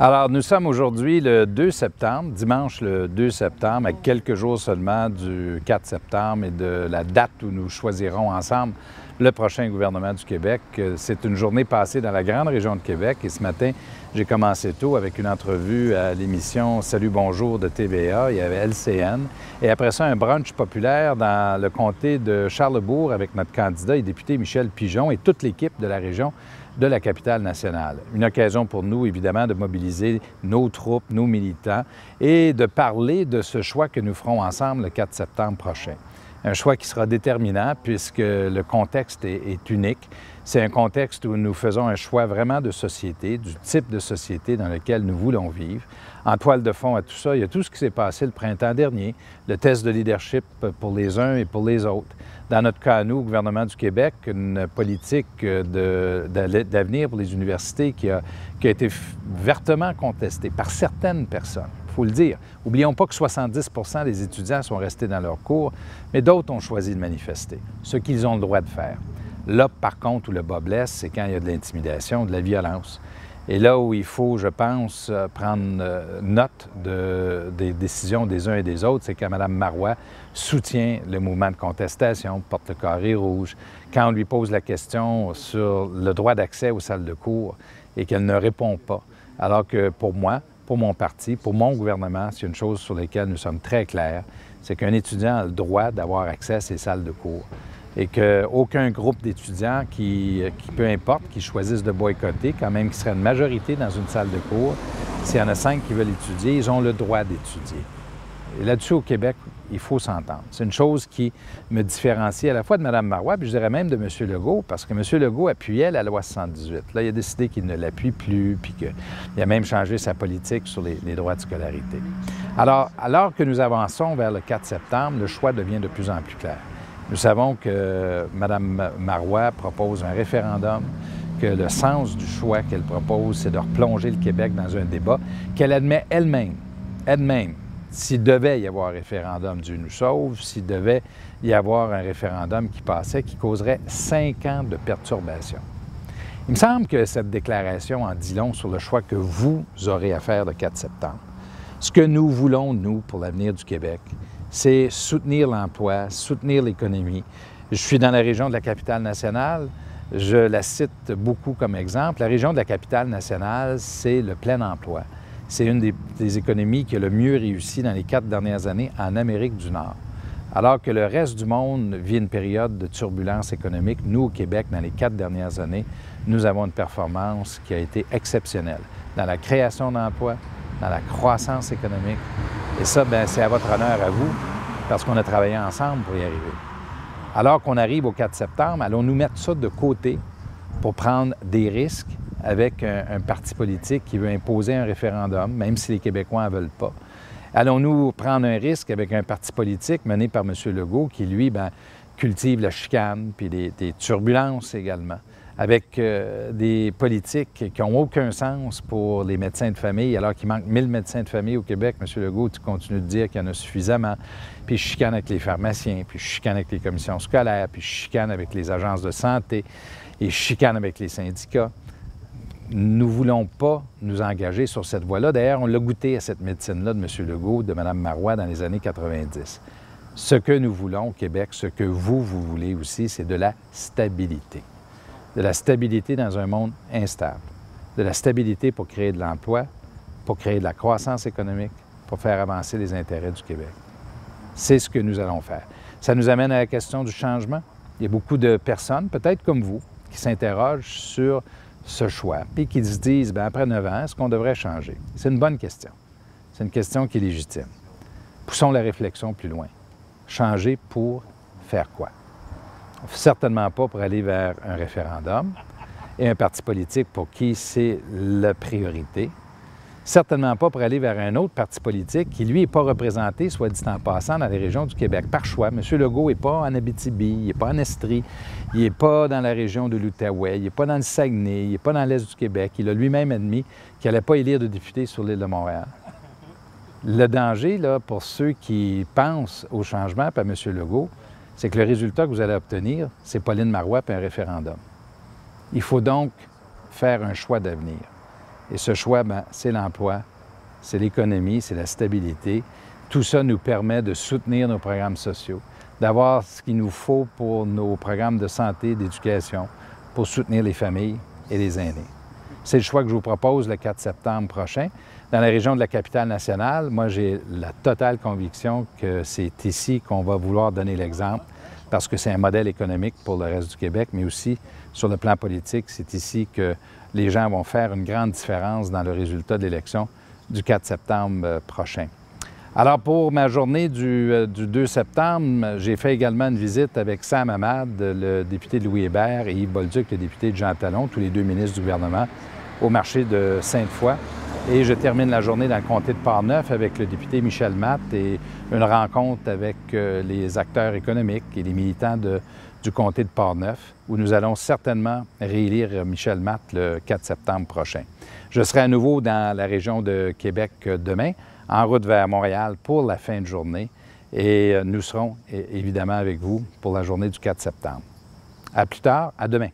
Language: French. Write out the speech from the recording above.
Alors, nous sommes aujourd'hui le 2 septembre, dimanche le 2 septembre, à quelques jours seulement du 4 septembre et de la date où nous choisirons ensemble le prochain gouvernement du Québec. C'est une journée passée dans la grande région de Québec et ce matin, j'ai commencé tôt avec une entrevue à l'émission Salut Bonjour de TVA, il y avait LCN, et après ça, un brunch populaire dans le comté de Charlesbourg avec notre candidat et député Michel Pigeon et toute l'équipe de la région de la capitale nationale. Une occasion pour nous, évidemment, de mobiliser nos troupes, nos militants et de parler de ce choix que nous ferons ensemble le 4 septembre prochain. Un choix qui sera déterminant puisque le contexte est unique. C'est un contexte où nous faisons un choix vraiment de société, du type de société dans lequel nous voulons vivre. En toile de fond à tout ça, il y a tout ce qui s'est passé le printemps dernier, le test de leadership pour les uns et pour les autres. Dans notre cas, nous, au gouvernement du Québec, une politique d'avenir pour les universités qui a été vertement contestée par certaines personnes. Il faut le dire. N'oublions pas que 70 des étudiants sont restés dans leurs cours, mais d'autres ont choisi de manifester, ce qu'ils ont le droit de faire. Là, par contre, où le bas blesse, c'est quand il y a de l'intimidation, de la violence. Et là où il faut, je pense, prendre note des décisions des uns et des autres, c'est quand Mme Marois soutient le mouvement de contestation, porte le carré rouge, quand on lui pose la question sur le droit d'accès aux salles de cours et qu'elle ne répond pas. Alors que pour moi, pour mon parti, pour mon gouvernement, c'est une chose sur laquelle nous sommes très clairs, c'est qu'un étudiant a le droit d'avoir accès à ces salles de cours et qu'aucun groupe d'étudiants qui, peu importe, qui choisissent de boycotter, quand même qui serait une majorité dans une salle de cours, s'il y en a 5 qui veulent étudier, ils ont le droit d'étudier. Et là-dessus, au Québec, il faut s'entendre. C'est une chose qui me différencie à la fois de Mme Marois, puis je dirais même de M. Legault, parce que M. Legault appuyait la loi 78. Là, il a décidé qu'il ne l'appuie plus, puis qu'il a même changé sa politique sur les droits de scolarité. Alors que nous avançons vers le 4 septembre, le choix devient de plus en plus clair. Nous savons que Mme Marois propose un référendum, que le sens du choix qu'elle propose, c'est de replonger le Québec dans un débat qu'elle admet elle-même, s'il devait y avoir un référendum, Dieu nous sauve, s'il devait y avoir un référendum qui passait, qui causerait 5 ans de perturbation. Il me semble que cette déclaration en dit long sur le choix que vous aurez à faire le 4 septembre. Ce que nous voulons, nous, pour l'avenir du Québec, c'est soutenir l'emploi, soutenir l'économie. Je suis dans la région de la capitale nationale, je la cite beaucoup comme exemple. La région de la capitale nationale, c'est le plein emploi. C'est une des économies qui a le mieux réussi dans les 4 dernières années en Amérique du Nord. Alors que le reste du monde vit une période de turbulence économique, nous, au Québec, dans les 4 dernières années, nous avons une performance qui a été exceptionnelle dans la création d'emplois, dans la croissance économique. Et ça, bien, c'est à votre honneur à vous, parce qu'on a travaillé ensemble pour y arriver. Alors qu'on arrive au 4 septembre, allons-nous mettre ça de côté pour prendre des risques avec un parti politique qui veut imposer un référendum, même si les Québécois n'en veulent pas? Allons-nous prendre un risque avec un parti politique mené par M. Legault qui, lui, bien, cultive la chicane puis des turbulences également, avec des politiques qui n'ont aucun sens pour les médecins de famille, alors qu'il manque 1000 médecins de famille au Québec. M. Legault, tu continues de dire qu'il y en a suffisamment, puis je chicane avec les pharmaciens, puis je chicane avec les commissions scolaires, puis je chicane avec les agences de santé, et je chicane avec les syndicats. Nous ne voulons pas nous engager sur cette voie-là. D'ailleurs, on l'a goûté à cette médecine-là de M. Legault, de Mme Marois dans les années 90. Ce que nous voulons au Québec, ce que vous voulez aussi, c'est de la stabilité. De la stabilité dans un monde instable. De la stabilité pour créer de l'emploi, pour créer de la croissance économique, pour faire avancer les intérêts du Québec. C'est ce que nous allons faire. Ça nous amène à la question du changement. Il y a beaucoup de personnes, peut-être comme vous, qui s'interrogent sur ce choix, puis qui se disent, bien, après 9 ans, est-ce qu'on devrait changer? C'est une bonne question. C'est une question qui est légitime. Poussons la réflexion plus loin. Changer pour faire quoi? Certainement pas pour aller vers un référendum et un parti politique pour qui c'est la priorité. Certainement pas pour aller vers un autre parti politique qui, lui, n'est pas représenté, soit dit en passant, dans les régions du Québec, par choix. M. Legault n'est pas en Abitibi, il n'est pas en Estrie, il n'est pas dans la région de l'Outaouais, il n'est pas dans le Saguenay, il n'est pas dans l'Est du Québec. Il a lui-même admis qu'il n'allait pas élire de député sur l'île de Montréal. Le danger, là, pour ceux qui pensent au changement par M. Legault, c'est que le résultat que vous allez obtenir, c'est Pauline Marois et un référendum. Il faut donc faire un choix d'avenir. Et ce choix, c'est l'emploi, c'est l'économie, c'est la stabilité. Tout ça nous permet de soutenir nos programmes sociaux, d'avoir ce qu'il nous faut pour nos programmes de santé, d'éducation, pour soutenir les familles et les aînés. C'est le choix que je vous propose le 4 septembre prochain. Dans la région de la Capitale-Nationale, moi, j'ai la totale conviction que c'est ici qu'on va vouloir donner l'exemple parce que c'est un modèle économique pour le reste du Québec, mais aussi sur le plan politique, c'est ici que les gens vont faire une grande différence dans le résultat de l'élection du 4 septembre prochain. Alors, pour ma journée du 2 septembre, j'ai fait également une visite avec Sam Hamad, le député de Louis Hébert, et Yves Bolduc, le député de Jean Talon, tous les deux ministres du gouvernement, au marché de Sainte-Foy. Et je termine la journée dans le comté de Portneuf avec le député Michel Matte et une rencontre avec les acteurs économiques et les militants du comté de Portneuf, où nous allons certainement réélire Michel Matte le 4 septembre prochain. Je serai à nouveau dans la région de Québec demain, en route vers Montréal pour la fin de journée, et nous serons évidemment avec vous pour la journée du 4 septembre. À plus tard, à demain.